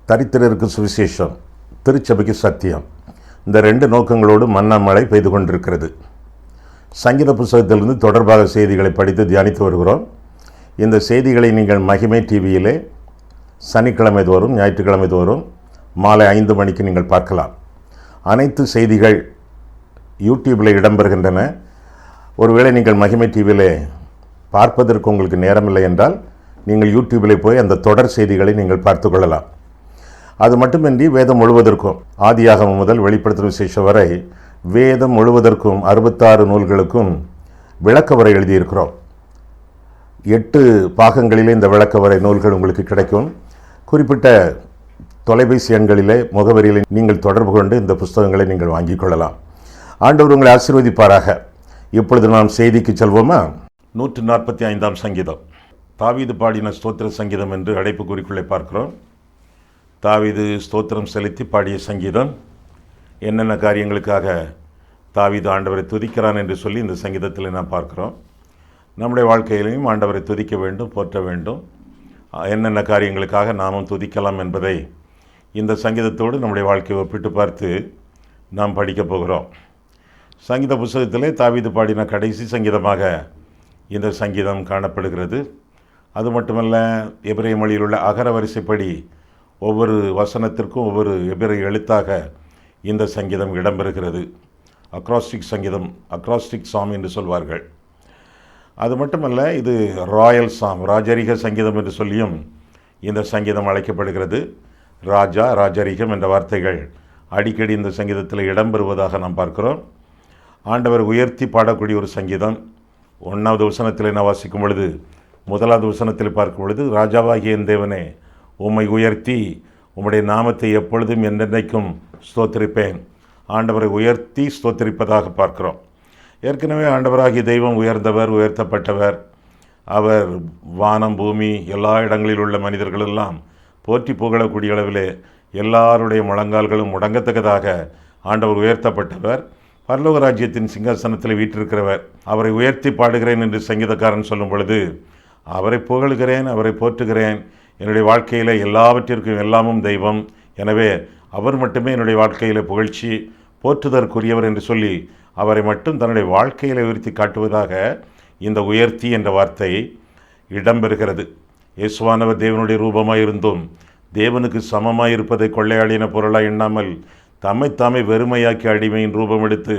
தரித்திரருக்கு சுவிசேஷம், திருச்சபைக்கு சத்தியம், இந்த ரெண்டு நோக்கங்களோடு மன்னாமழை பெய்து கொண்டிருக்கிறது. சங்கீத புஸ்தகத்திலிருந்து தொடர்பாக செய்திகளை படித்து தியானித்து வருகிறோம். இந்த செய்திகளை நீங்கள் மகிமை டிவியிலே சனிக்கிழமை தோறும் ஞாயிற்றுக்கிழமை தோறும் மாலை 5 மணிக்கு நீங்கள் பார்க்கலாம். அனைத்து செய்திகள் யூடியூப்பில் இடம்பெறுகின்றன. ஒருவேளை நீங்கள் மகிமை டிவியிலே பார்ப்பதற்கு உங்களுக்கு நேரமில்லை என்றால் நீங்கள் யூடியூப்பில் போய் அந்த தொடர் செய்திகளை நீங்கள் பார்த்து கொள்ளலாம். அது மட்டுமின்றி வேதம் முழுவதற்கும், ஆதியாகமம் முதல் வெளிப்படுத்தும் விசேஷம் வரை வேதம் முழுவதற்கும் 66 நூல்களுக்கும் விளக்கவரை எழுதியிருக்கிறோம். 8 பாகங்களிலே இந்த விளக்கவரை நூல்கள் உங்களுக்கு கிடைக்கும். குறிப்பிட்ட தொலைபேசி எண்களிலே முகவரியில் நீங்கள் தொடர்பு கொண்டு இந்த புஸ்தகங்களை நீங்கள் வாங்கிக் கொள்ளலாம். ஆண்டவர் உங்களை ஆசீர்வதிப்பாராக. இப்பொழுது நாம் செய்திக்கு செல்வோமா? 145ஆம் சங்கீதம், தாவீது பாடின ஸ்தோத்திர சங்கீதம் என்று அடைப்பு குறிக்குள்ளே பார்க்கிறோம். தாவீது ஸ்தோத்திரம் செலுத்தி பாடிய சங்கீதம். என்னென்ன காரியங்களுக்காக தாவீது ஆண்டவரை துதிக்கிறான் என்று சொல்லி இந்த சங்கீதத்தில் நாம் பார்க்கிறோம். நம்முடைய வாழ்க்கையிலையும் ஆண்டவரை துதிக்க வேண்டும், போற்ற வேண்டும். என்னென்ன காரியங்களுக்காக நாமும் துதிக்கலாம் என்பதை இந்த சங்கீதத்தோடு நம்முடைய வாழ்க்கையை ஒப்பிட்டு பார்த்து நாம் படிக்கப் போகிறோம். சங்கீத புஸ்தகத்திலே தாவீது பாடின கடைசி சங்கீதமாக இந்த சங்கீதம் காணப்படுகிறது. அது மட்டுமல்ல, எபிரேய மொழியில் உள்ள அகர வரிசைப்படி ஒவ்வொரு வசனத்திற்கும் ஒவ்வொரு எபிரேய எழுத்தாக இந்த சங்கீதம் இடம்பெறுகிறது. அக்ராஸ்டிக் சங்கீதம், அக்ராஸ்டிக் சாம் என்று சொல்வார்கள். அது மட்டுமல்ல, இது ராயல் சாம், ராஜரிக சங்கீதம் என்று சொல்லியும் இந்த சங்கீதம் அழைக்கப்படுகிறது. ராஜா, ராஜரிகம் என்ற வார்த்தைகள் அடிக்கடி இந்த சங்கீதத்தில் இடம்பெறுவதாக நாம் பார்க்கிறோம். ஆண்டவர் உயர்த்தி பாடக்கூடிய ஒரு சங்கீதம். 1வது வசனத்தில் நான் வாசிக்கும் பொழுது, 1வது வசனத்தில் பார்க்கும் பொழுது, ராஜாவாகிய என் தேவனே, உம்மை உயர்த்தி உம்முடைய நாமத்தை எப்பொழுதும் என்றென்றைக்கும் ஸ்தோத்திரிப்பேன். ஆண்டவரை உயர்த்தி ஸ்தோத்திரிப்பதாக பார்க்கிறோம். ஏற்கனவே ஆண்டவராகிய தெய்வம் உயர்ந்தவர், உயர்த்தப்பட்டவர். அவர் வானம், பூமி, எல்லா இடங்களில் உள்ள மனிதர்களெல்லாம் போற்றி புகழக்கூடிய அளவிலே எல்லாருடைய முழங்கால்களும் முடங்கத்தக்கதாக ஆண்டவர் உயர்த்தப்பட்டவர். பரலோக ராஜ்யத்தின் சிங்காசனத்தில் வீற்றிருக்கிறவர். அவரை உயர்த்தி பாடுகிறேன் என்று சங்கீதக்காரன் சொல்லும் பொழுது, அவரை புகழுகிறேன், அவரை போற்றுகிறேன். என்னுடைய வாழ்க்கையில் எல்லாவற்றிற்கும் எல்லாமும் தெய்வம். எனவே அவர் மட்டுமே என்னுடைய வாழ்க்கையில் புகழ்ச்சி, போற்றுதற்குரியவர் என்று சொல்லி அவரை மட்டும் தன்னுடைய வாழ்க்கையில் உயர்த்தி காட்டுவதாக இந்த உயர்த்தி என்ற வார்த்தை இடம்பெறுகிறது. இயேசுவானவர் தேவனுடைய ரூபமாயிருந்தும் தேவனுக்கு சமமாயிருப்பதை கொள்ளையாடின பொருளாக எண்ணாமல் தம்மைத்தாமே வெறுமையாக்கி அடிமையின் ரூபம் எடுத்து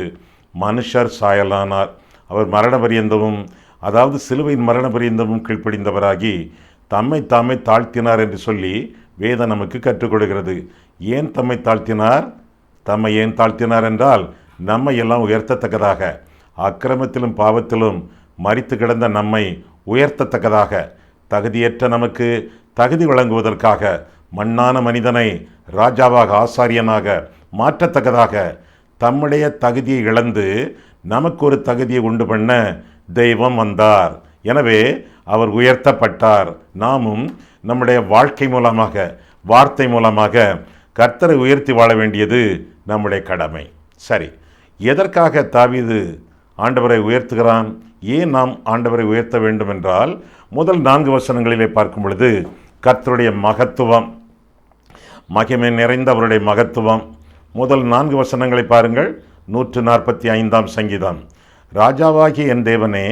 மனுஷர் சாயலானார். அவர் மரண பரியந்தமும், அதாவது சிலுவையின் மரண பரியந்தமும் கீழ்ப்படிந்தவராகி தம்மைத்தாமே தாழ்த்தினார் என்று சொல்லி வேதம் நமக்கு கற்றுக் கொடுக்கிறது. ஏன் தம்மை தாழ்த்தினார்? தம்மை ஏன் தாழ்த்தினார் என்றால், நம்மை எல்லாம் உயர்த்தத்தக்கதாக, அக்கிரமத்திலும் பாவத்திலும் மரித்து கிடந்த நம்மை உயர்த்தத்தக்கதாக, தகுதியற்ற நமக்கு தகுதி வழங்குவதற்காக, மண்ணான மனிதனை ராஜாவாக, ஆசாரியனாக மாற்றத்தக்கதாக, தம்முடைய தகுதியை இழந்து நமக்கு ஒரு தகுதியை உண்டு பண்ண தெய்வம் வந்தார். எனவே அவர் உயர்த்தப்பட்டார். நாமும் நம்முடைய வாழ்க்கை மூலமாக, வார்த்தை மூலமாக கர்த்தரை உயர்த்தி வாழ வேண்டியது நம்முடைய கடமை. சரி, எதற்காக தாவீது ஆண்டவரை உயர்த்துகிறான்? ஏன் நாம் ஆண்டவரை உயர்த்த வேண்டும் என்றால், முதல் 4 வசனங்களிலே பார்க்கும் பொழுது கர்த்தருடைய மகத்துவம், மகிமை நிறைந்த அவருடைய மகத்துவம். முதல் 4 வசனங்களை பாருங்கள். 145ஆம் சங்கீதம். ராஜாவாகிய என் தேவனே,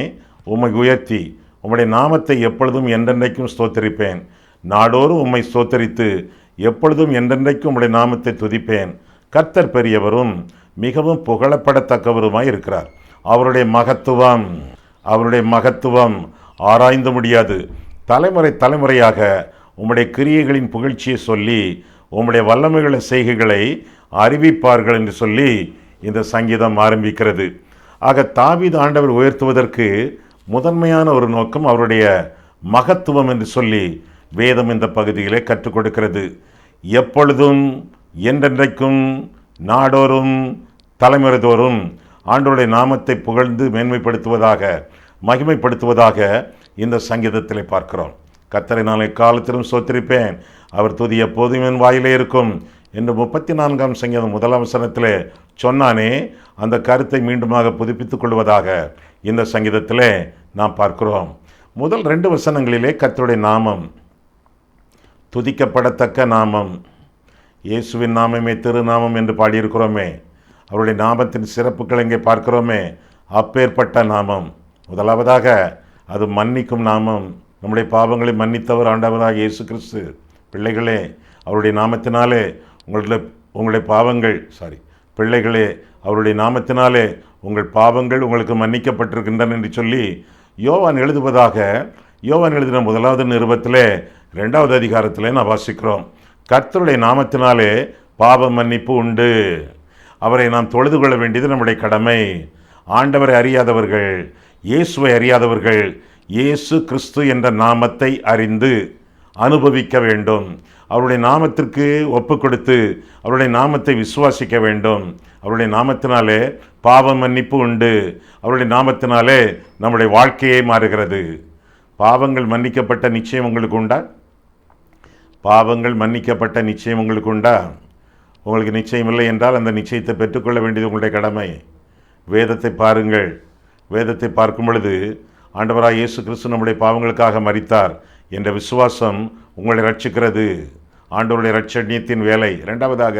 உம்மை உயர்த்தி உம்முடைய நாமத்தை எப்பொழுதும் என்றென்றைக்கும் ஸ்தோத்தரிப்பேன். நாடோறும் உம்மை ஸ்தோத்தரித்து எப்பொழுதும் என்றென்றைக்கும் உம்முடைய நாமத்தை துதிப்பேன். கர்த்தர் பெரியவரும் மிகவும் புகழப்படத்தக்கவருமாய் இருக்கிறார். அவருடைய மகத்துவம் ஆராய்ந்து முடியாது. தலைமுறை தலைமுறையாக உம்முடைய கிரியைகளின் புகழ்ச்சியை சொல்லி உம்முடைய வல்லமைகளை செய்கைகளை அறிவிப்பார்கள் என்று சொல்லி இந்த சங்கீதம் ஆரம்பிக்கிறது. ஆக தாவீது ஆண்டவர் உயர்த்துவதற்கு முதன்மையான ஒரு நோக்கம் அவருடைய மகத்துவம் என்று சொல்லி வேதம் இந்த பகுதியிலே கற்றுக் கொடுக்கிறது. எப்பொழுதும், என்றென்றைக்கும், நாடோறும், தலைமுறை தோறும் ஆண்டவருடைய நாமத்தை புகழ்ந்து மேன்மைப்படுத்துவதாக, மகிமைப்படுத்துவதாக இந்த சங்கீதத்திலே பார்க்கிறோம். கர்த்தரை நான் எக்காலத்திலும் ஸ்தோத்திரிப்பேன், அவர் துதி எப்போதும் என் வாயிலே இருக்கும். என்று 34ஆம் சங்கீதம் 1ஆம் வசனத்திலே சொன்னானே, அந்த கருத்தை மீண்டுமாக புதுப்பித்துக் கொள்வதாக இந்த சங்கீதத்திலே நாம் பார்க்கிறோம். முதல் 2 வசனங்களிலே கர்த்தருடைய நாமம், துதிக்கப்படத்தக்க நாமம், இயேசுவின் நாமமே திருநாமம் என்று பாடியிருக்கிறோமே, அவருடைய நாமத்தின் சிறப்புகள் எங்கே பார்க்கிறோமே, அப்பேற்பட்ட நாமம். முதலாவதாக அது மன்னிக்கும் நாமம். நம்முடைய பாவங்களை மன்னித்தவர் ஆண்டவராக இயேசு கிறிஸ்து. பிள்ளைகளே, அவருடைய நாமத்தினாலே உங்களுடைய பாவங்கள் பிள்ளைகளே, அவருடைய நாமத்தினாலே உங்கள் பாவங்கள் உங்களுக்கு மன்னிக்கப்பட்டிருக்கின்றன என்று சொல்லி யோவான் எழுதின 1வது நிருபத்திலே 2வது அதிகாரத்திலே நான் வாசிக்கிறோம். கர்த்தருடைய நாமத்தினாலே பாவ மன்னிப்பு உண்டு. அவரை நாம் தொழுது கொள்ள வேண்டியது நம்முடைய கடமை. ஆண்டவரை அறியாதவர்கள், இயேசுவை அறியாதவர்கள், இயேசு கிறிஸ்து என்ற நாமத்தை அறிந்து அனுபவிக்க வேண்டும். அவருடைய நாமத்திற்கு ஒப்பு கொடுத்து அவருடைய நாமத்தை விசுவாசிக்க வேண்டும். அவருடைய நாமத்தினாலே பாவ மன்னிப்பு உண்டு. அவருடைய நாமத்தினாலே நம்முடைய வாழ்க்கையே மாறுகிறது. பாவங்கள் மன்னிக்கப்பட்ட நிச்சயம் உங்களுக்கு உண்டா? பாவங்கள் மன்னிக்கப்பட்ட நிச்சயம் உங்களுக்கு உண்டா? உங்களுக்கு நிச்சயம் இல்லை என்றால் அந்த நிச்சயத்தை பெற்றுக்கொள்ள வேண்டியது உங்களுடைய கடமை. வேதத்தை பாருங்கள். வேதத்தை பார்க்கும் பொழுது ஆண்டவராக இயேசு கிறிஸ்து நம்முடைய பாவங்களுக்காக மரித்தார் என்ற விசுவாசம் உங்களை ரட்சிக்கிறது. ஆண்டவருடைய இரட்சணியத்தின் வேலை. 2வதாக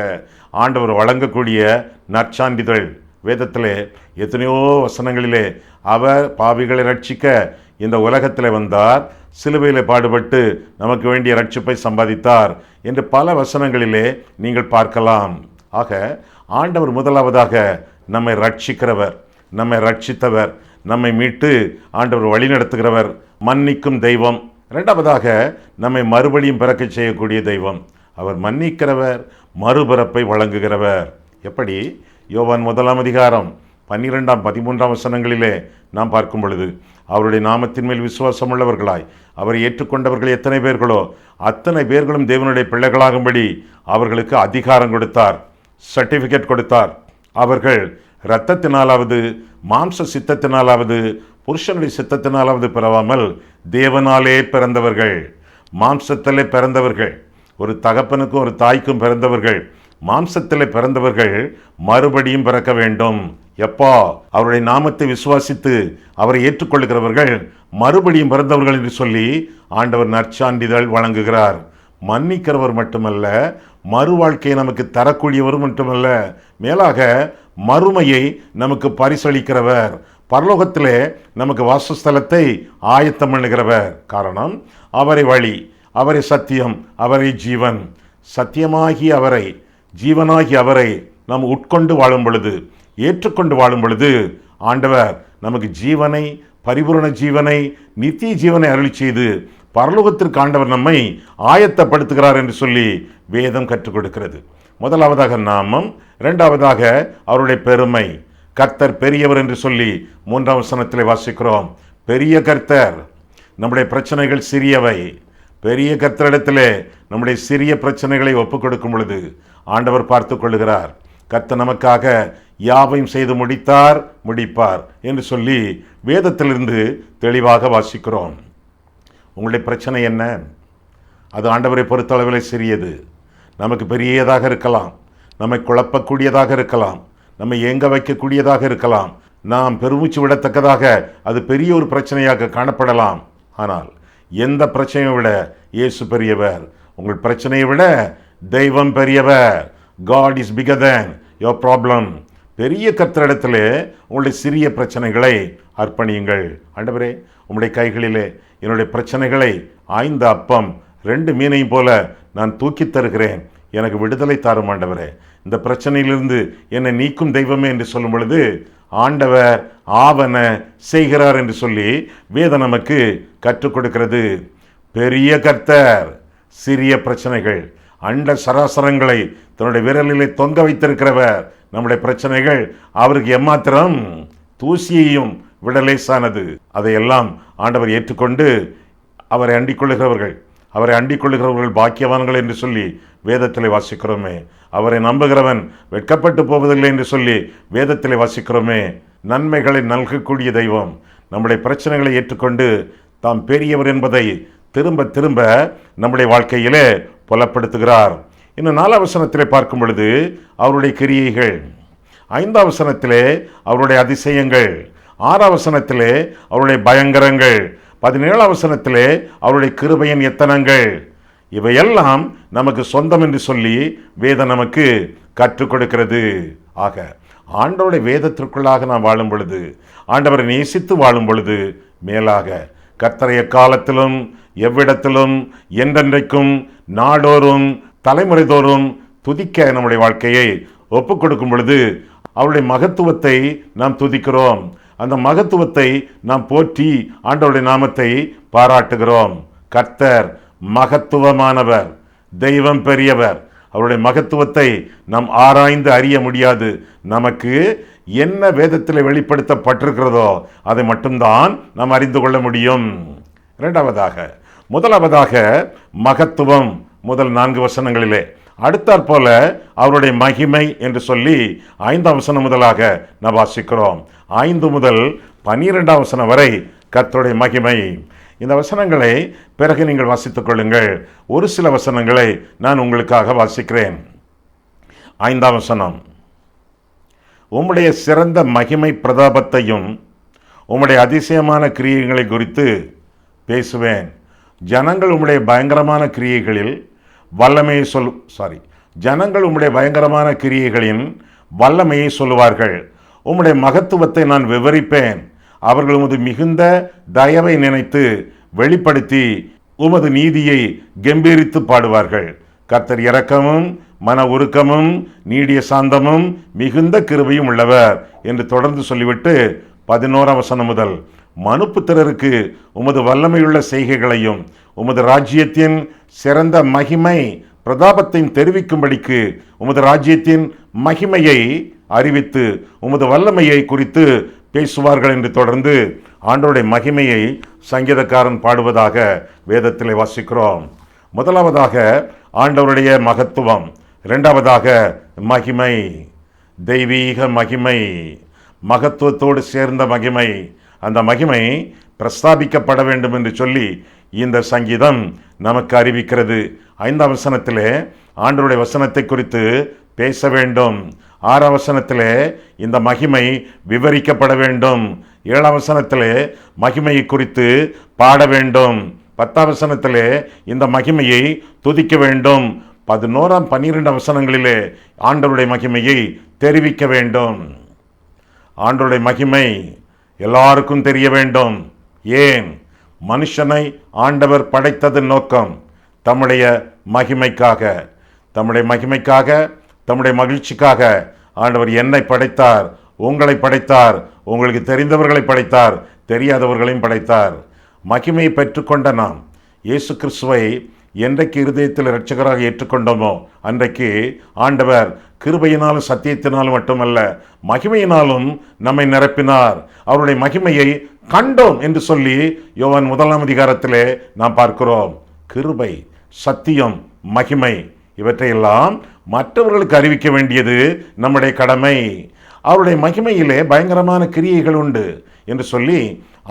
ஆண்டவர் வழங்கக்கூடிய நற்சான்றிதழ். வேதத்திலே எத்தனையோ வசனங்களிலே அவர் பாவிகளை ரட்சிக்க இந்த உலகத்தில் வந்தார், சிலுவையில் பாடுபட்டு நமக்கு வேண்டிய ரட்சிப்பை சம்பாதித்தார் என்று பல வசனங்களிலே நீங்கள் பார்க்கலாம். ஆக ஆண்டவர் முதலாவதாக நம்மை ரட்சிக்கிறவர், நம்மை ரட்சித்தவர், நம்மை மீட்டு ஆண்டவர் வழி நடத்துகிறவர், மன்னிக்கும் தெய்வம். 2வதாக நம்மை மறுபடியும் பிறக்க செய்யக்கூடிய தெய்வம். அவர் மன்னிக்கிறவர், மறுபிறப்பை வழங்குகிறவர். எப்படி? யோவான் 1ஆம் அதிகாரம் 12ஆம் 13ஆம் வசனங்களிலே நாம் பார்க்கும் பொழுது, அவருடைய நாமத்தின் மேல் விசுவாசம் உள்ளவர்களாய் அவரை ஏற்றுக்கொண்டவர்கள் எத்தனை பேர்களோ அத்தனை பேர்களும் தேவனுடைய பிள்ளைகளாகும்படி அவர்களுக்கு அதிகாரம் கொடுத்தார், சர்டிஃபிகேட் கொடுத்தார். அவர்கள் இரத்தத்தினாலாவது மாம்ச சித்தத்தினாலாவது புருஷனுடைய சித்தத்தினாலாவது பிறவாமல் தேவனாலே பிறந்தவர்கள், மாம்சத்திலே பிறந்தவர்கள், ஒரு தகப்பனுக்கும் ஒரு தாய்க்கும் பிறந்தவர்கள், மாம்சத்திலே பிறந்தவர்கள் மறுபடியும் பிறக்க வேண்டும். எப்போ? அவருடைய நாமத்தை விசுவாசித்து அவரை ஏற்றுக்கொள்கிறவர்கள் மறுபடியும் பிறந்தவர்கள் என்று சொல்லி ஆண்டவர் நற்சான்றிதழ் வழங்குகிறார். மன்னிக்கிறவர் மட்டுமல்ல, மறு வாழ்க்கையை நமக்கு தரக்கூடியவர் மட்டுமல்ல, மேலாக மறுமையை நமக்கு பரிசளிக்கிறவர், பரலோகத்திலே நமக்கு வாசஸ்தலத்தை ஆயத்தம் பண்ணுகிறவர். காரணம், அவரை வழி, அவரை சத்தியம், அவரை ஜீவன். சத்தியமாகி அவரை, ஜீவனாகி அவரை நாம் உட்கொண்டு வாழும் பொழுது, ஏற்றுக்கொண்டு வாழும் பொழுது ஆண்டவர் நமக்கு ஜீவனை, பரிபூரண ஜீவனை, நித்திய ஜீவனை அருளி செய்து பரலோகத்திற்கு ஆண்டவர் நம்மை ஆயத்தப்படுத்துகிறார் என்று சொல்லி வேதம் கற்றுக் கொடுக்கிறது. முதலாவதாக நாமம், 2வதாக அவருடைய பெருமை. கர்த்தர் பெரியவர் என்று சொல்லி 3ஆம் வசனத்திலே வாசிக்கிறோம். பெரிய கர்த்தர், நம்முடைய பிரச்சனைகள் சிறியவை. பெரிய கர்த்தரிடத்திலே நம்முடைய சிறிய பிரச்சனைகளை ஒப்புக் கொடுக்கும் பொழுது ஆண்டவர் பார்த்து கொள்ளுகிறார். கர்த்தர் நமக்காக யாவையும் செய்து முடிப்பார் என்று சொல்லி வேதத்திலிருந்து தெளிவாக வாசிக்கிறோம். உங்களுடைய பிரச்சனை என்ன? அது ஆண்டவரை பொறுத்தளவில் சிறியது. நமக்கு பெரியதாக இருக்கலாம், நம்மை குழப்பக்கூடியதாக இருக்கலாம், நம்மை ஏங்க வைக்கக்கூடியதாக இருக்கலாம், நாம் பெருமூச்சு விடத்தக்கதாக அது பெரிய ஒரு பிரச்சனையாக காணப்படலாம். ஆனால் எந்த பிரச்சனையை விட இயேசு பெரியவர். உங்கள் பிரச்சனையை விட தெய்வம் பெரியவர். God is bigger than your problem. பெரிய கர்த்தரிடத்திலே உங்களுடைய சிறிய பிரச்சனைகளை அர்ப்பணியுங்கள். ஆண்டவரே, உங்களுடைய கைகளிலே என்னுடைய பிரச்சனைகளை 5 அப்பம் 2 மீனையும் போல நான் தூக்கி தருகிறேன், எனக்கு விடுதலை தாரும் ஆண்டவரே, இந்த பிரச்சனையிலிருந்து என்னை நீக்கும் தெய்வமே என்று சொல்லும் பொழுது ஆண்டவர் ஆவன செய்கிறார் என்று சொல்லி வேதம் நமக்கு கற்றுக் கொடுக்கிறது. பெரிய கர்த்தர், சிறிய பிரச்சனைகள், அண்ட சராசரங்களை தன்னுடைய விரலிலே தொங்க வைத்திருக்கிறவர். நம்முடைய பிரச்சனைகள் அவருக்கு எம்மாத்திரம் தூசியையும் விடலேசானது. அதையெல்லாம் ஆண்டவர் ஏற்றுக்கொண்டு அவரை அண்டிக் கொள்ளுகிறவர்கள் பாக்கியவான்கள் என்று சொல்லி வேதத்திலே வாசிக்கிறோமே. அவரை நம்புகிறவன் வெட்கப்பட்டு போவதில்லை என்று சொல்லி வேதத்திலே வாசிக்கிறோமே. நன்மைகளை நல்கக்கூடிய தெய்வம் நம்முடைய பிரச்சனைகளை ஏற்றுக்கொண்டு தாம் பெரியவர் என்பதை திரும்ப திரும்ப நம்முடைய வாழ்க்கையிலே புலப்படுத்துகிறார். இன்னும் 4 வசனத்திலே பார்க்கும் பொழுது அவருடைய கிரியைகள், 5 வசனத்திலே அவருடைய அதிசயங்கள், 6 வசனத்திலே அவருடைய பயங்கரங்கள், 17 வசனத்திலே அவருடைய கிருபையின் எத்தனங்கள், இவையெல்லாம் நமக்கு சொந்தம் என்று சொல்லி வேதம் நமக்கு கற்றுக் கொடுக்கிறது. ஆக ஆண்டவருடைய வேதத்திற்குள்ளாக நாம் வாழும் பொழுது, ஆண்டவரை நேசித்து வாழும் பொழுது, மேலாக கர்த்தரை காலத்திலும் எவ்விடத்திலும் என்றென்றைக்கும் நாடோறும் தலைமுறை தோறும் துதிக்க நம்முடைய வாழ்க்கையை ஒப்புக் கொடுக்கும் பொழுது அவருடைய மகத்துவத்தை நாம் துதிக்கிறோம். அந்த மகத்துவத்தை நாம் போற்றி ஆண்டவருடைய நாமத்தை பாராட்டுகிறோம். கர்த்தர் மகத்துவமானவர், தெய்வம் பெரியவர். அவருடைய மகத்துவத்தை நாம் ஆராய்ந்து அறிய முடியாது. நமக்கு என்ன வேதத்தில் வெளிப்படுத்தப்பட்டிருக்கிறதோ அதை மட்டும்தான் நாம் அறிந்து கொள்ள முடியும். முதலாவதாக மகத்துவம் முதல் 4 வசனங்களிலே, அடுத்தாற் போல அவருடைய மகிமை என்று சொல்லி 5 வசனம் முதலாக நாம் வாசிக்கிறோம். 5 முதல் 12 வசனம் வரை கர்த்தருடைய மகிமை. இந்த வசனங்களை பிறகு நீங்கள் வாசித்துக் கொள்ளுங்கள். ஒரு சில வசனங்களை நான் உங்களுக்காக வாசிக்கிறேன். 5 வசனம், உம்முடைய சிறந்த மகிமை பிரதாபத்தையும் உம்முடைய அதிசயமான கிரியைகளை குறித்து பேசுவேன். ஜனங்கள் உம்முடைய பயங்கரமான கிரியைகளில் வல்லமையை ஜனங்கள் உம்முடைய பயங்கரமான கிரியைகளின் வல்லமையை சொல்லுவார்கள். உம்முடைய மகத்துவத்தை நான் விவரிப்பேன். அவர்கள் உமது மிகுந்த தயவை நினைத்து வெளிப்படுத்தி உமது நீதியை கம்பீரித்து பாடுவார்கள். கர்த்தர் இரக்கமும் மன உருக்கமும் நீடிய சாந்தமும் மிகுந்த கிருபையும் உள்ளவர் என்று தொடர்ந்து சொல்லிவிட்டு 11 வசனம் முதல், மனுப்புத்திரருக்கு உமது வல்லமையுள்ள செய்கைகளையும் உமது ராஜ்யத்தின் சிறந்த மகிமை பிரதாபத்தையும் தெரிவிக்கும்படிக்கு உமது ராஜ்யத்தின் மகிமையை அறிவித்து உமது வல்லமையை குறித்து பேசுவார்கள் என்று தொடர்ந்து ஆண்டவருடைய மகிமையை சங்கீதக்காரன் பாடுவதாக வேதத்திலே வாசிக்கிறோம். முதலாவதாக ஆண்டவருடைய மகத்துவம், இரண்டாவதாக மகிமை, தெய்வீக மகிமை, மகத்துவத்தோடு சேர்ந்த மகிமை. அந்த மகிமை பிரஸ்தாபிக்கப்பட வேண்டும் என்று சொல்லி இந்த சங்கீதம் நமக்கு அறிவிக்கிறது. 5 வசனத்திலே ஆண்டவருடைய வசனத்தை குறித்து பேச வேண்டும். 6 வசனத்திலே இந்த மகிமை விவரிக்கப்பட வேண்டும். 7 வசனத்திலே மகிமையை குறித்து பாட வேண்டும். 10 வசனத்திலே இந்த மகிமையை துதிக்க வேண்டும். 11, 12 வசனங்களிலே ஆண்டவருடைய மகிமையை தெரிவிக்க வேண்டும். ஆண்டவருடைய மகிமை எல்லாருக்கும் தெரிய வேண்டும். ஏன்? மனுஷனை ஆண்டவர் படைத்தது நோக்கம் தம்முடைய மகிமைக்காக, தம்முடைய மகிமைக்காக, தம்முடைய மகிழ்ச்சிக்காக ஆண்டவர் என்னை படைத்தார், உங்களை படைத்தார், உங்களுக்கு தெரிந்தவர்களை படைத்தார், தெரியாதவர்களையும் படைத்தார். மகிமையை பெற்றுக்கொண்ட நாம் இயேசு கிறிஸ்துவை என்றைக்கு இருதயத்தில் இரட்சகராக ஏற்றுக்கொண்டோமோ அன்றைக்கு ஆண்டவர் கிருபையினாலும் சத்தியத்தினாலும் மட்டுமல்ல மகிமையினாலும் நம்மை நிரப்பினார். அவருடைய மகிமையை கண்டோம் என்று சொல்லி யோவான் 1 அதிகாரத்திலே நாம் பார்க்கிறோம். கிருபை, சத்தியம், மகிமை இவற்றையெல்லாம் மற்றவர்களுக்கு அறிவிக்க வேண்டியது நம்முடைய கடமை. அவருடைய மகிமையிலே பயங்கரமான கிரியைகள் உண்டு என்று சொல்லி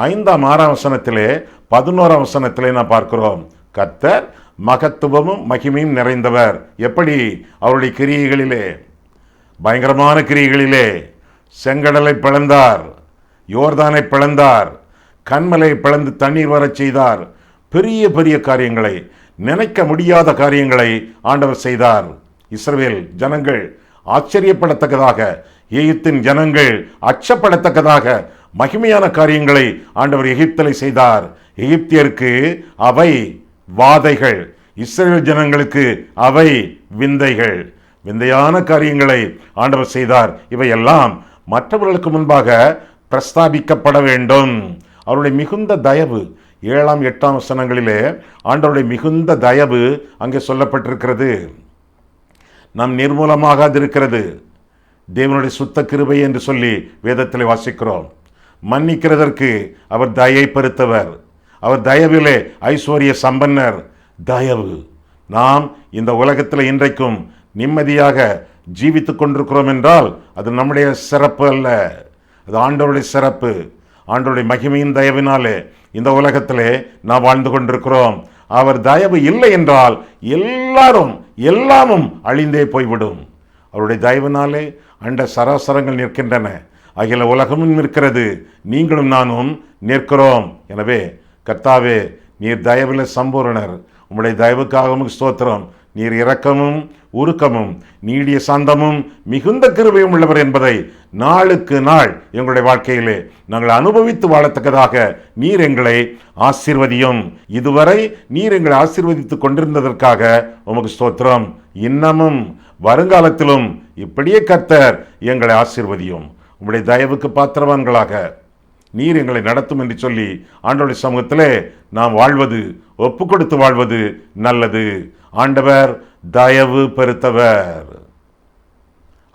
5, 6 வசனத்திலே 11 வசனத்திலே நாம் பார்க்கிறோம். கர்த்தர் மகத்துவமும் மகிமையும் நிறைந்தவர். எப்படி? அவருடைய கிரியைகளிலே, பயங்கரமான கிரியைகளிலே செங்கடலை பிளந்தார், யோர்தானை பிளந்தார், கண்மலை பிளந்து தண்ணீர் வரச் செய்தார். பெரிய பெரிய காரியங்களை, நினைக்க முடியாத காரியங்களை ஆண்டவர் செய்தார். இஸ்ரவேல் ஜனங்கள் ஆச்சரியப்படத்தக்கதாக, எகிப்தின் ஜனங்கள் அச்சப்படத்தக்கதாக மகிமையான காரியங்களை ஆண்டவர் எகிப்திலே செய்தார். எகிப்தியருக்கு அவை வாதைகள், இஸ்ரவேல் ஜனங்களுக்கு அவை விந்தைகள். விந்தையான காரியங்களை ஆண்டவர் செய்தார். இவையெல்லாம் மற்றவர்களுக்கு முன்பாக பிரஸ்தாபிக்கப்பட வேண்டும். அவருடைய மிகுந்த தயவு 7, 8 வசனங்களிலே ஆண்டவருடைய மிகுந்த தயவு அங்கே சொல்லப்பட்டிருக்கிறது. நாம் நிர்மூலமாகாதிருக்கிறது தேவனுடைய சுத்த கிருபை என்று சொல்லி வேதத்திலே வாசிக்கிறோம். மன்னிக்கிறதற்கு அவர் தயை பெருத்தவர், அவர் தயவிலே ஐஸ்வர்ய சம்பன்னர். தயவு. நாம் இந்த உலகத்தில் இன்றைக்கும் நிம்மதியாக ஜீவித்து கொண்டிருக்கிறோம் என்றால் அது நம்முடைய சிறப்பு அல்ல, அது ஆண்டவருடைய சிறப்பு. ஆண்டவருடைய மகிமையின் தயவினாலே இந்த உலகத்திலே நாம் வாழ்ந்து கொண்டிருக்கிறோம். அவர் தயவு இல்லை என்றால் எல்லாரும் எல்லாமும் அழிந்தே போய்விடும். அவருடைய தயவினாலே அண்ட சராசரங்கள் நிற்கின்றன, அகில உலகமும் நிற்கிறது, நீங்களும் நானும் நிற்கிறோம். எனவே கர்த்தாவே, நீர் தயவில் சம்பூரணர், உம்முடைய தயவுக்காக உமக்கு ஸ்தோத்திரம். நீர் இரக்கமும் உருக்கமும் நீடிய சாந்தமும் மிகுந்த கிருபையும் உள்ளவர் என்பதை நாளுக்கு நாள் எங்களுடைய வாழ்க்கையிலே நாங்கள் அனுபவித்து வாழத்தக்கதாக நீர் எங்களை ஆசீர்வதியும். இதுவரை நீர் எங்களை ஆசீர்வதித்துக் கொண்டிருந்ததற்காக உமக்கு ஸ்தோத்திரம். இன்னமும் வருங்காலத்திலும் இப்படியே கர்த்தர் எங்களை ஆசீர்வதியும். உம்முடைய தயவுக்கு பாத்திரவான்களாக நீர் எங்களை நடத்தும் என்று சொல்லி ஆண்டவருடைய சமூகத்திலே நாம் வாழ்வது, ஒப்பு கொடுத்து வாழ்வது நல்லது. ஆண்டவர் தயவு பெருத்தவர்.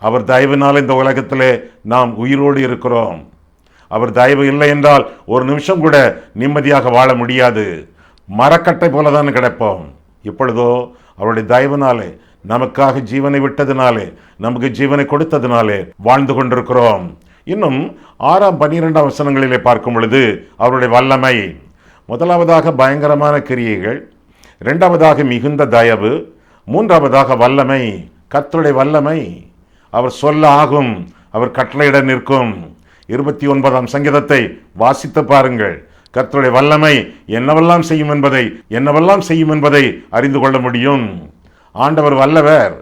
அவர் தயவினால் இந்த உலகத்திலே நாம் உயிரோடு இருக்கிறோம். அவர் தயவு இல்லை என்றால் ஒரு நிமிஷம் கூட நிம்மதியாக வாழ முடியாது. மரக்கட்டை போலதான் கிடப்போம். இப்பொழுதோ அவருடைய தயவினாலே, நமக்காக ஜீவனை விட்டதினாலே, நமக்கு ஜீவனை கொடுத்ததினாலே வாழ்ந்து கொண்டிருக்கிறோம். இன்னும் 6, 12 வசனங்களிலே பார்க்கும் பொழுது அவருடைய வல்லமை, முதலாவதாக பயங்கரமான கிரியைகள், இரண்டாவதாக மிகுந்த தயவு, மூன்றாவதாக வல்லமை. கர்த்தருடைய வல்லமை, அவர் சொல்ல ஆகும், அவர் கட்டளையிட நிற்கும். 29ஆம் சங்கீதத்தை வாசித்து பாருங்கள். கர்த்தருடைய வல்லமை என்னவெல்லாம் செய்யும் என்பதை அறிந்து கொள்ள முடியும். ஆண்டவர் வல்லவர்,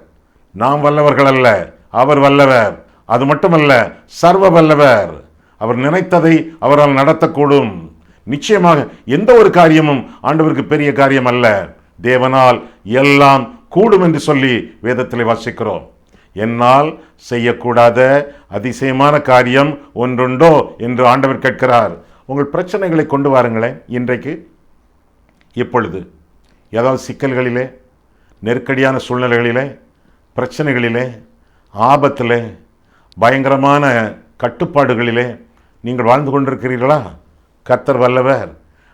நாம் வல்லவர்கள் அல்ல, அவர் வல்லவர். அது மட்டுமல்ல, சர்வ வல்லவர். அவர் நினைத்ததை அவரால் நடத்தக்கூடும். நிச்சயமாக எந்த ஒரு காரியமும் ஆண்டவருக்கு பெரிய காரியம் அல்ல. தேவனால் எல்லாம் கூடும் என்று சொல்லி வேதத்தில் வாசிக்கிறோம். என்னால் செய்யக்கூடாத அதிசயமான காரியம் ஒன்றுண்டோ என்று ஆண்டவர் கேட்கிறார். உங்கள் பிரச்சனைகளை கொண்டு வாருங்களேன். இன்றைக்கு இப்பொழுது ஏதாவது சிக்கல்களிலே, நெருக்கடியான சூழ்நிலைகளிலே, பிரச்சனைகளிலே, ஆபத்திலே, பயங்கரமான கட்டுப்பாடுகளிலே நீங்கள் வாழ்ந்து கொண்டிருக்கிறீர்களா? கர்த்தர் வல்லவர்.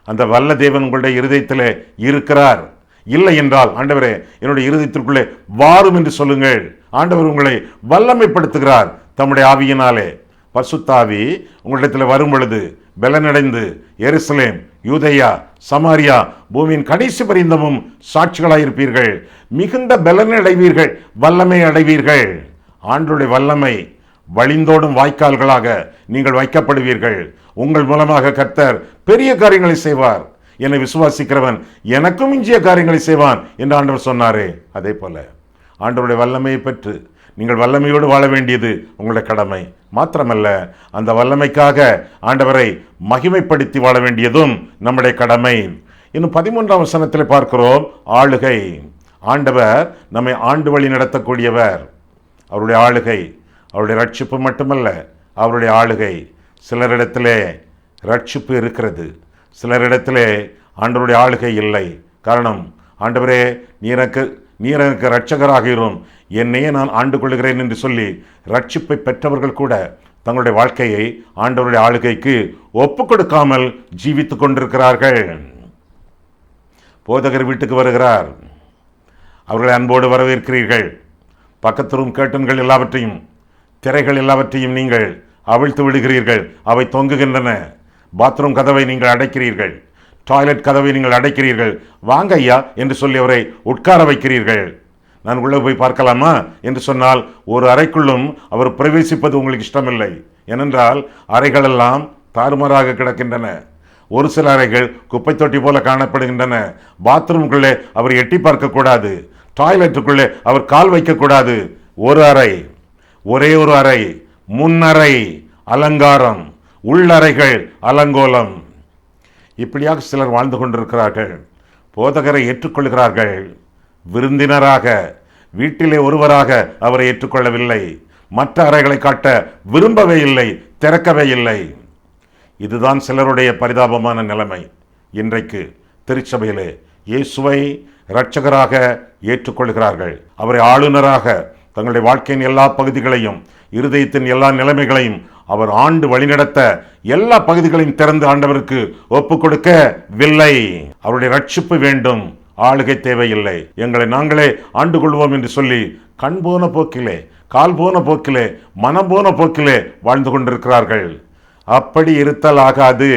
அந்த வல்ல தேவன் உங்களுடைய இருதயத்திலே இருக்கிறார். இல்லை என்றால், ஆண்டவரே என்னுடைய இருதயத்திற்குள்ளே வாரும் என்று சொல்லுங்கள். ஆண்டவர் உங்களை வல்லமைப்படுத்துகிறார் தம்முடைய ஆவியினாலே. பரிசுத்த ஆவி உங்களிடத்தில் வரும் பொழுது பலனடைந்து எருசலேம், யூதேயா, சமாரியா, பூமியின் கடைசி பரிந்தமும் சாட்சிகளாயிருப்பீர்கள். மிகுந்த பலன் அடைவீர்கள், வல்லமை அடைவீர்கள். ஆண்டவருடைய வல்லமை வழிந்தோடும் வாய்க்கால்களாக நீங்கள் வைக்கப்படுவீர்கள். உங்கள் மூலமாக கர்த்தர் பெரிய காரியங்களை செய்வார். என்னை விசுவாசிக்கிறவன் எனக்கும் இஞ்சிய காரியங்களை செய்வான் என்று ஆண்டவர் சொன்னாரே, அதே போல ஆண்டவருடைய வல்லமையை பெற்று நீங்கள் வல்லமையோடு வாழ வேண்டியது உங்களுடைய கடமை. மாத்திரமல்ல, அந்த வல்லமைக்காக ஆண்டவரை மகிமைப்படுத்தி வாழ வேண்டியதும் நம்முடைய கடமை. இன்னும் 13ஆம் வசனத்தில் பார்க்கிறோம், ஆளுகை. ஆண்டவர் நம்மை ஆண்டு வழி நடத்தக்கூடியவர். அவருடைய ஆளுகை, அவருடைய ரட்சிப்பு மட்டுமல்ல, அவருடைய ஆளுகை. சிலரிடத்திலே ரட்சிப்பு இருக்கிறது, சிலரிடத்திலே ஆண்டவருடைய ஆளுகை இல்லை. காரணம், ஆண்டவரே நீர் எனக்கு இரட்சகராக இரும், என்னையே நான் ஆண்டு கொள்கிறேன் என்று சொல்லி ரட்சிப்பை பெற்றவர்கள் கூட தங்களுடைய வாழ்க்கையை ஆண்டவருடைய ஆளுகைக்கு ஒப்பு கொடுக்காமல் ஜீவித்துக் கொண்டிருக்கிறார்கள். போதகர் வீட்டுக்கு வருகிறார், அவர்களை அன்போடு வரவேற்கிறீர்கள். பக்கத்து ரூம் கேட்டன்கள் எல்லாவற்றையும், திரைகள் எல்லாவற்றையும் நீங்கள் அவிழ்த்து விடுகிறீர்கள், அவை தொங்குகின்றன. பாத்ரூம் கதவை நீங்கள் அடைக்கிறீர்கள், டாய்லெட் கதவை நீங்கள் அடைக்கிறீர்கள். வாங்க ஐயா என்று சொல்லி அவரை உட்கார வைக்கிறீர்கள். நான் உள்ளே போய் பார்க்கலாமா என்று சொன்னால் ஒரு அறைக்குள்ளும் அவர் பிரவேசிப்பது உங்களுக்கு இஷ்டமில்லை. ஏனென்றால் அறைகளெல்லாம் தாறுமாறாக கிடக்கின்றன. ஒரு சில அறைகள் குப்பை தொட்டி போல காணப்படுகின்றன. பாத்ரூம்குள்ளே அவர் எட்டி பார்க்கக்கூடாது, டாய்லெட்டுக்குள்ளே அவர் கால் வைக்கக்கூடாது. ஒரு அறை, ஒரே ஒரு அறை, முன்னறை அலங்காரம், உள்ளறைகள் அலங்கோலம். இப்படியாக சிலர் வாழ்ந்து கொண்டிருக்கிறார்கள். போதகரை ஏற்றுக்கொள்கிறார்கள், விருந்தினராக, வீட்டிலே ஒருவராக அவரை ஏற்றுக்கொள்ளவில்லை. மற்ற அறைகளை காட்ட விரும்பவே இல்லை, திறக்கவே இல்லை. இதுதான் சிலருடைய பரிதாபமான நிலைமை. இன்றைக்கு திருச்சபையிலே இயேசுவை இரட்சகராக ஏற்றுக்கொள்கிறார்கள், அவரை ஆளுநராக தங்களுடைய வாழ்க்கையின் எல்லா பகுதிகளையும், இருதயத்தின் எல்லா நிலைமைகளையும் அவர் ஆண்டு வழிநடத்த எல்லா பகுதிகளையும் திறந்து ஆண்டவருக்கு ஒப்பு கொடுக்கவில்லை. அவருடைய ரட்சிப்பு வேண்டும், ஆளுகை தேவையில்லை. எங்களை நாங்களே ஆண்டு கொள்வோம் என்று சொல்லி கண் போன போக்கிலே, கால் போன போக்கிலே, மனம் போன போக்கிலே வாழ்ந்து கொண்டிருக்கிறார்கள். அப்படி இருத்தல் ஆகாது.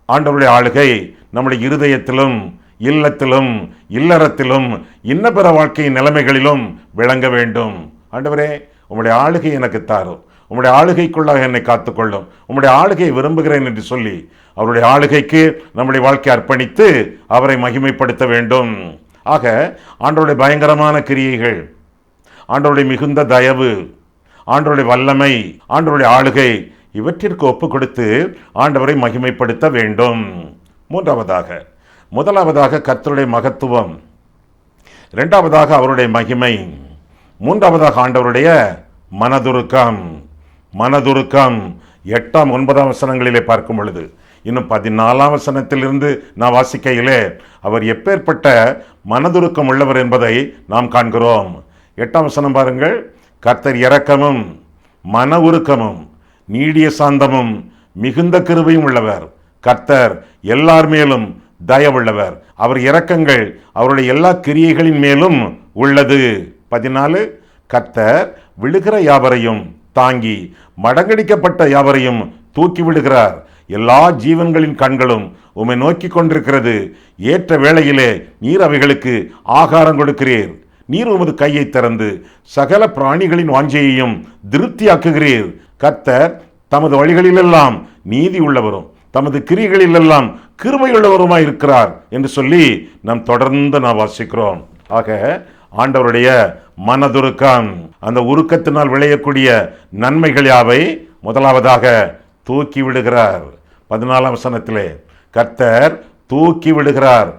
ஆண்டவருடைய ஆளுகை நம்முடைய இருதயத்திலும் இல்லத்திலும் இல்லறத்திலும் இன்ன பிற வாழ்க்கை நிலைமைகளிலும் விளங்க வேண்டும். ஆண்டவரே, உம்முடைய ஆளுகை எனக்கு தாரும், உம்முடைய ஆளுகைக்குள்ளாக என்னை காத்துக்கொள்ளும், உம்முடைய ஆளுகையை விரும்புகிறேன் என்று சொல்லி அவருடைய ஆளுகைக்கு நம்முடைய வாழ்க்கை அர்ப்பணித்து அவரை மகிமைப்படுத்த வேண்டும். ஆக ஆண்டவருடைய பயங்கரமான கிரியைகள், ஆண்டவருடைய மிகுந்த தயவு, ஆண்டவருடைய வல்லமை, ஆண்டவருடைய ஆளுகை இவற்றிற்கு ஒப்பு கொடுத்து ஆண்டவரை மகிமைப்படுத்த வேண்டும். முதலாவதாக கர்த்தருடைய மகத்துவம், இரண்டாவதாக அவருடைய மகிமை, மூன்றாவதாக ஆண்டவருடைய மனதுருக்கம். 8, 9 வசனங்களிலே பார்க்கும் பொழுது, இன்னும் 14 வசனத்திலிருந்து நான் வாசிக்கையிலே அவர் எப்பேற்பட்ட மனதுருக்கம் உள்ளவர் என்பதை நாம் காண்கிறோம். 8ஆம் வசனம் பாருங்கள். கர்த்தர் இரக்கமும் மன உருக்கமும் நீடிய சாந்தமும் மிகுந்த கிருபையும் உள்ளவர். கர்த்தர் எல்லார் மேலும் தயவுள்ளவர். அவர் இரக்கங்கள் அவருடைய எல்லா கிரியைகளின் மேலும் உள்ளது. 14, கர்த்தர் விழுகிற யாவரையும் தாங்கி மடங்கடிக்கப்பட்ட யாவரையும் தூக்கி விடுகிறார். எல்லா ஜீவன்களின் கண்களும் உம்மை நோக்கி கொண்டிருக்கிறது. ஏற்ற வேளையிலே நீர் அவைகளுக்கு ஆகாரம் கொடுக்கிறீர். நீர் உமது கையை திறந்து சகல பிராணிகளின் வாஞ்சையையும் திருப்தியாக்குகிறீர். கர்த்தர் தமது வழிகளிலெல்லாம் நீதி உள்ளவரும் தமது கிரிகளிலெல்லாம் கிருபையுள்ளவருமாய் இருக்கிறார் என்று சொல்லி நாம் தொடர்ந்து வாசிக்கிறோம். ஆக ஆண்டவருடைய மனதுருக்கம், அந்த உருக்கத்தினால் விளையக்கூடிய நன்மைகள் யாவை? முதலாவதாக தூக்கி விடுகிறார். 14ஆம் வசனத்திலே கர்த்தர் தூக்கி விடுகிறார்.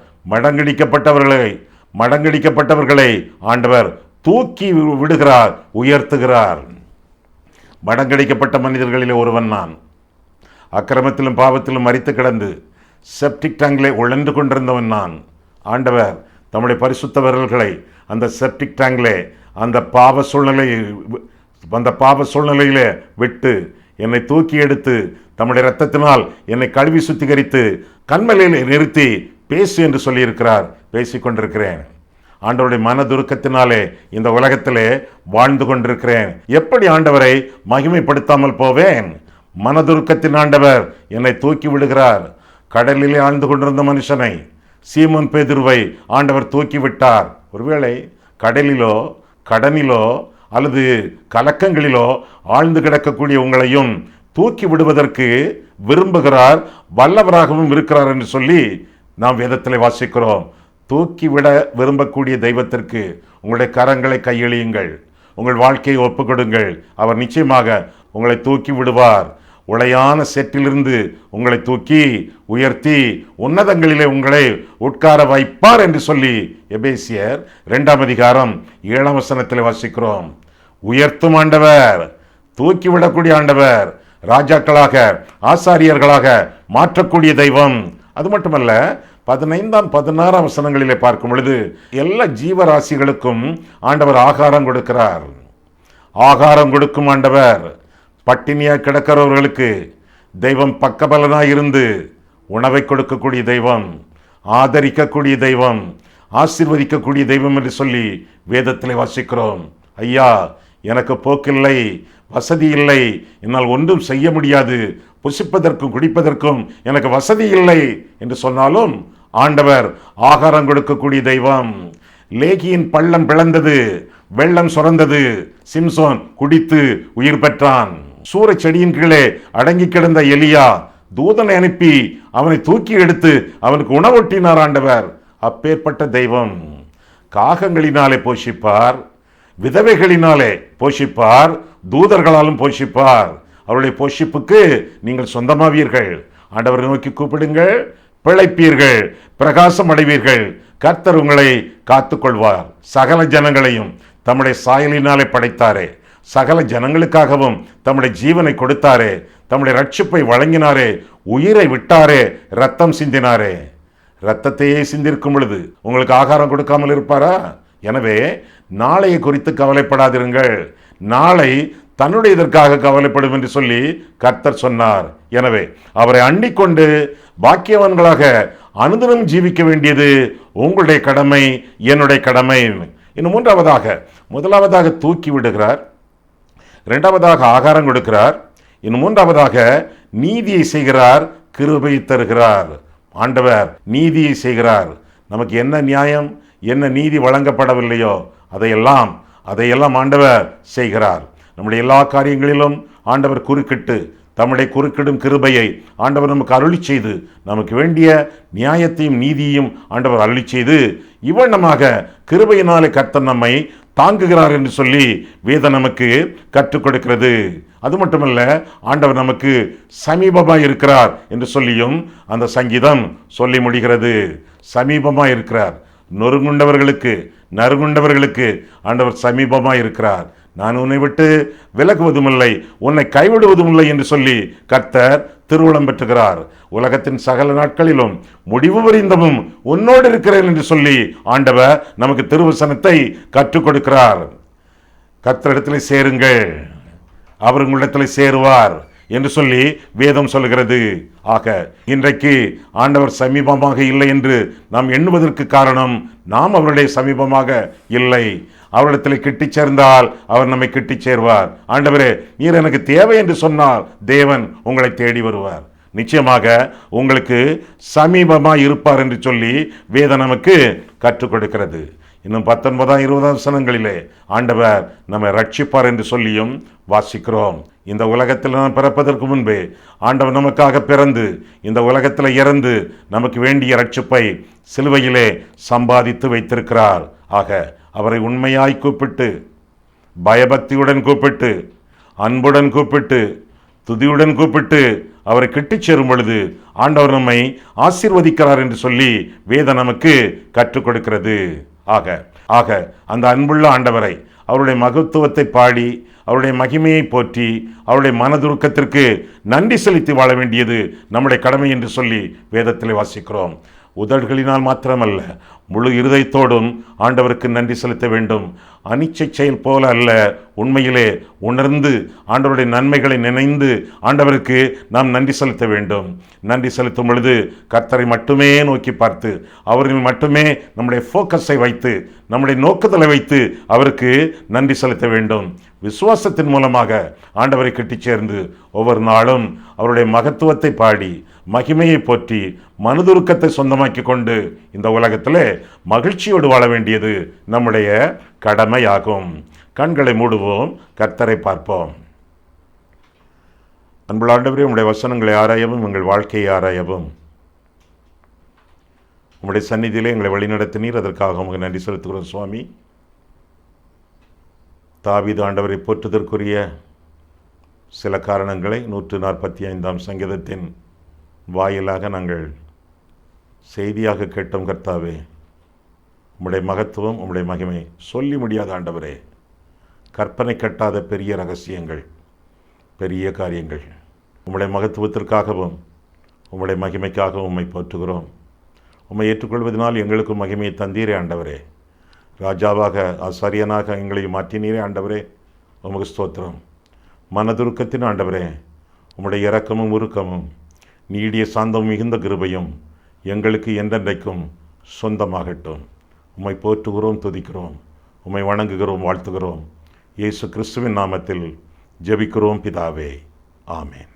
மடங்கடிக்கப்பட்டவர்களை ஆண்டவர் தூக்கி விடுகிறார், உயர்த்துகிறார். மடங்கடிக்கப்பட்ட மனிதர்களிலே ஒருவன் நான். அக்கிரமத்திலும் பாவத்திலும் மரித்து கிடந்து செப்டிக் டேங்கிலே உழன்று கொண்டிருந்தவன் நான். ஆண்டவர் தம்முடைய பரிசுத்த விரல்களை அந்த செப்டிக் டேங்கிலே அந்த பாவ சூழ்நிலையிலே விட்டு என்னை தூக்கி எடுத்து தம்முடைய இரத்தத்தினால் என்னை கழுவி சுத்திகரித்து கண்மலையில் நிறுத்தி பேசு என்று சொல்லியிருக்கிறார். பேசிக்கொண்டிருக்கிறேன். ஆண்டவருடைய மனதுருக்கத்தினாலே இந்த உலகத்திலே வாழ்ந்து கொண்டிருக்கிறேன். எப்படி ஆண்டவரை மகிமைப்படுத்தாமல் போவேன்? மனதுருக்கத்தின் ஆண்டவர் என்னை தூக்கி விடுகிறார். கடலிலே ஆழ்ந்து கொண்டிருந்த மனுஷனை, சீமோன் பேதுருவை ஆண்டவர் தூக்கி விட்டார். ஒருவேளை கடனிலோ அல்லது கலக்கங்களிலோ ஆழ்ந்து கிடக்கக்கூடிய உங்களையும் தூக்கி விடுவதற்கு விரும்புகிறார், வல்லவராகவும் இருக்கிறார் என்று சொல்லி நாம் வேதத்திலே வாசிக்கிறோம். தூக்கி விட விரும்பக்கூடிய தெய்வத்திற்கு உங்களுடைய கரங்களை கையெழியுங்கள், உங்கள் வாழ்க்கையை ஒப்புக்கொடுங்கள். அவர் நிச்சயமாக உங்களை தூக்கி விடுவார். உளையான செட்டிலிருந்து உங்களை தூக்கி உயர்த்தி உன்னதங்களிலே உங்களை உட்கார வைப்பார் என்று சொல்லி எபேசியர் 2ஆம் அதிகாரம் 7ஆம் வசனத்தில் வாசிக்கிறோம். உயர்த்தும் ஆண்டவர், தூக்கி விடக்கூடிய ஆண்டவர், ராஜாக்களாக ஆசாரியர்களாக மாற்றக்கூடிய தெய்வம். அது மட்டுமல்ல, 15ஆம் 16ஆம் வசனங்களிலே பார்க்கும் பொழுது எல்லா ஜீவராசிகளுக்கும் ஆண்டவர் ஆகாரம் கொடுக்கிறார். ஆகாரம் கொடுக்கும் ஆண்டவர். பட்டினியாக கிடக்கிறவர்களுக்கு தெய்வம் பக்கபலனாக இருந்து உணவை கொடுக்கக்கூடிய தெய்வம், ஆதரிக்கக்கூடிய தெய்வம், ஆசீர்வதிக்கக்கூடிய தெய்வம் என்று சொல்லி வேதத்தில் வாசிக்கிறோம். ஐயா, எனக்கு போக்கில்லை, வசதி இல்லை, என்னால் ஒன்றும் செய்ய முடியாது, புசிப்பதற்கும் குடிப்பதற்கும் எனக்கு வசதி இல்லை என்று சொன்னாலும் ஆண்டவர் ஆகாரம் கொடுக்கக்கூடிய தெய்வம். லேகியின் பள்ளம் பிளந்தது, வெள்ளம் சுரந்தது, சிம்சோன் குடித்து உயிர் பெற்றான். சூறை செடியின் கீழே அடங்கி கிடந்த எலியா தூதனை அனுப்பி அவனை தூக்கி எடுத்து அவனுக்கு உணவொட்டினார் ஆண்டவர். அப்பேற்பட்ட தெய்வம். காகங்களினாலே போஷிப்பார், விதவைகளினாலே போஷிப்பார், தூதர்களாலும் போஷிப்பார். அவருடைய போஷிப்புக்கு நீங்கள் சொந்தமாவீர்கள். ஆண்டவரை நோக்கி கூப்பிடுங்கள், பிழைப்பீர்கள், பிரகாசம் அடைவீர்கள். கர்த்தர் உங்களை காத்துக்கொள்வார். சகல ஜனங்களையும் தம்முடைய சாயலினாலே படைத்தாரே, சகல ஜனங்களுக்காகவும் தம்முடைய ஜீவனை கொடுத்தாரே, தம்முடைய ரட்சிப்பை வழங்கினாரே, உயிரை விட்டாரே, ரத்தம் சிந்தினாரே. ரத்தத்தையே சிந்திருக்கும் பொழுது உங்களுக்கு ஆகாரம் கொடுக்காமல் இருப்பாரா? எனவே நாளையை குறித்து கவலைப்படாதிருங்கள், நாளை தன்னுடைய இதற்காக கவலைப்படும் என்று சொல்லி கர்த்தர் சொன்னார். எனவே அவரை அண்டிக்கொண்டு பாக்கியவான்களாக அனுதினம் ஜீவிக்க வேண்டியது உங்களுடைய கடமை, என்னுடைய கடமை. இன்னும் முதலாவதாக தூக்கி விடுகிறார், இரண்டாவதாக ஆகாரம் கொடுக்கிறார், இன்னும் மூன்றாவதாக நீதியை செய்கிறார், கிருபை தருகிறார். ஆண்டவர் நீதியை செய்கிறார். நமக்கு என்ன நியாயம், என்ன நீதி வழங்கப்படவில்லையோ அதையெல்லாம் ஆண்டவர் செய்கிறார். நம்முடைய எல்லா காரியங்களிலும் ஆண்டவர் குறுக்கிட்டு தம்முடைய குறுக்கிடும் கிருபையை ஆண்டவர் நமக்கு அருளி செய்து நமக்கு வேண்டிய நியாயத்தையும் நீதியையும் ஆண்டவர் அருளி செய்து இவ்வண்ணமாக கிருபையினாலே கர்த்தர் நம்மை தாங்குகிறார் என்று சொல்லி வேதம் நமக்கு கற்றுக் கொடுக்கிறது. அது மட்டுமல்ல, ஆண்டவர் நமக்கு சமீபமாய் இருக்கிறார் என்று சொல்லியும் அந்த சங்கீதம் சொல்லி முடிகிறது. சமீபமாய் இருக்கிறார். நறுங்குண்டவர்களுக்கு ஆண்டவர் சமீபமாய் இருக்கிறார். நான் உன்னை விட்டு விலகுவதும் இல்லை, உன்னை கைவிடுவதும் இல்லை என்று சொல்லி கர்த்தர் திருவுளம் பெற்றுகிறார். உலகத்தின் சகல நாட்களிலும் முடிவு வரிந்தமும் உன்னோடு இருக்கிறேன் என்று சொல்லி ஆண்டவர் நமக்கு திருவசனத்தை கற்றுக் கொடுக்கிறார். கர்த்தரிடத்தில் சேருங்கள், அவர் உங்களிடத்தில் சேருவார் என்று சொல்லி வேதம் சொல்கிறது. ஆக இன்றைக்கு ஆண்டவர் சமீபமாக இல்லை என்று நாம் எண்ணுவதற்கு காரணம், நாம் அவருடைய சமீபமாக இல்லை. அவரிடத்தில் கிட்டி சேர்ந்தால் அவர் நம்மை கிட்டி சேர்வார். ஆண்டவரே, நீர் எனக்கு தேவை என்று சொன்னால் தேவன் உங்களை தேடி வருவார். நிச்சயமாக உங்களுக்கு சமீபமாக இருப்பார் என்று சொல்லி வேதம் நமக்கு கற்றுக் கொடுக்கிறது. இன்னும் 19, 20 வசனங்களிலே ஆண்டவர் நம்மை ரட்சிப்பார் என்று சொல்லியும் வாசிக்கிறோம். இந்த உலகத்தில் நாம் பிறப்பதற்கு முன்பே ஆண்டவர் நமக்காக பிறந்து இந்த உலகத்தில் இறந்து நமக்கு வேண்டிய ரட்சிப்பை சிலுவையிலே சம்பாதித்து வைத்திருக்கிறார். ஆக அவரை உண்மையாய் கூப்பிட்டு, பயபக்தியுடன் கூப்பிட்டு, அன்புடன் கூப்பிட்டு, துதியுடன் கூப்பிட்டு அவரை கிட்டிச் சேரும் பொழுது ஆண்டவர் நம்மை ஆசீர்வதிக்கிறார் என்று சொல்லி வேதம் நமக்கு கற்றுக் கொடுக்கிறது. ஆக அந்த அன்புள்ள ஆண்டவரை, அவருடைய மகத்துவத்தை பாடி, அவருடைய மகிமையை போற்றி, அவருடைய மனதுருக்கத்திற்கு நன்றி செலுத்தி வாழ வேண்டியது நம்முடைய கடமை என்று சொல்லி வேதத்தில் வாசிக்கிறோம். உதடுகளினால் மாத்திரமல்ல, முழு இருதயத்தோடும் ஆண்டவருக்கு நன்றி செலுத்த வேண்டும். அனிச்சை செயல் போல அல்ல, உண்மையிலே உணர்ந்து ஆண்டவருடைய நன்மைகளை நினைந்து ஆண்டவருக்கு நாம் நன்றி செலுத்த வேண்டும். நன்றி செலுத்தும் பொழுது கர்த்தரை மட்டுமே நோக்கி பார்த்து, அவரில் மட்டுமே நம்முடைய ஃபோக்கஸை வைத்து, நம்முடைய நோக்குதலை வைத்து அவருக்கு நன்றி செலுத்த வேண்டும். விசுவாசத்தின் மூலமாக ஆண்டவரை கிட்டிச் சேர்ந்து ஒவ்வொரு நாளும் அவருடைய மகத்துவத்தை பாடி, மகிமையை போற்றி, மனதுருக்கத்தை சொந்தமாக்கி கொண்டு இந்த உலகத்திலே மகிழ்ச்சியோடு வாழ வேண்டியது நம்முடைய கடமையாகும். கண்களை மூடுவோம், கர்த்தரை பார்ப்போம். அன்புள்ள ஆண்டவரே, உம்முடைய வசனங்களை ஆராயவும், எங்கள் வாழ்க்கையை ஆராயவும் உம்முடைய சந்நிதியிலே எங்களை வழிநடத்தினீர். அதற்காக உங்களுக்கு நன்றி செலுத்துகிறோம் சுவாமி. தாவீது ஆண்டவரை போற்றுதற்குரிய சில காரணங்களை 145ஆம் சங்கீதத்தின் வாயிலாக நாங்கள் செய்தியாக கேட்டோம். கர்த்தாவே, உம்முடைய மகத்துவம், உம்முடைய மகிமை சொல்லி முடியாத ஆண்டவரே, கற்பனை கட்டாத பெரிய ரகசியங்கள், பெரிய காரியங்கள். உம்முடைய மகத்துவத்திற்காகவும் உம்முடைய மகிமைக்காகவும் உம்மை போற்றுகிறோம். உம்மை ஏற்றுக்கொள்வதனால் எங்களுக்கு மகிமையை தந்தீரே ஆண்டவரே. ராஜாவாக, ஆசாரியனாக எங்களை மாற்றினீரே ஆண்டவரே, உமக்கு ஸ்தோத்திரம். மனதுருக்கத்தின் ஆண்டவரே, உம்முடைய இரக்கமும் உருக்கமும் நீடிய சாந்தமும் மிகுந்த கிருபையும் எங்களுக்கு என்றென்றைக்கும் சொந்தமாகட்டும். உம்மை போற்றுகிறோம், துதிக்கிறோம், உம்மை வணங்குகிறோம், வாழ்த்துகிறோம். இயேசு கிறிஸ்துவின் நாமத்தில் ஜெபிக்கிறோம் பிதாவே, ஆமென்.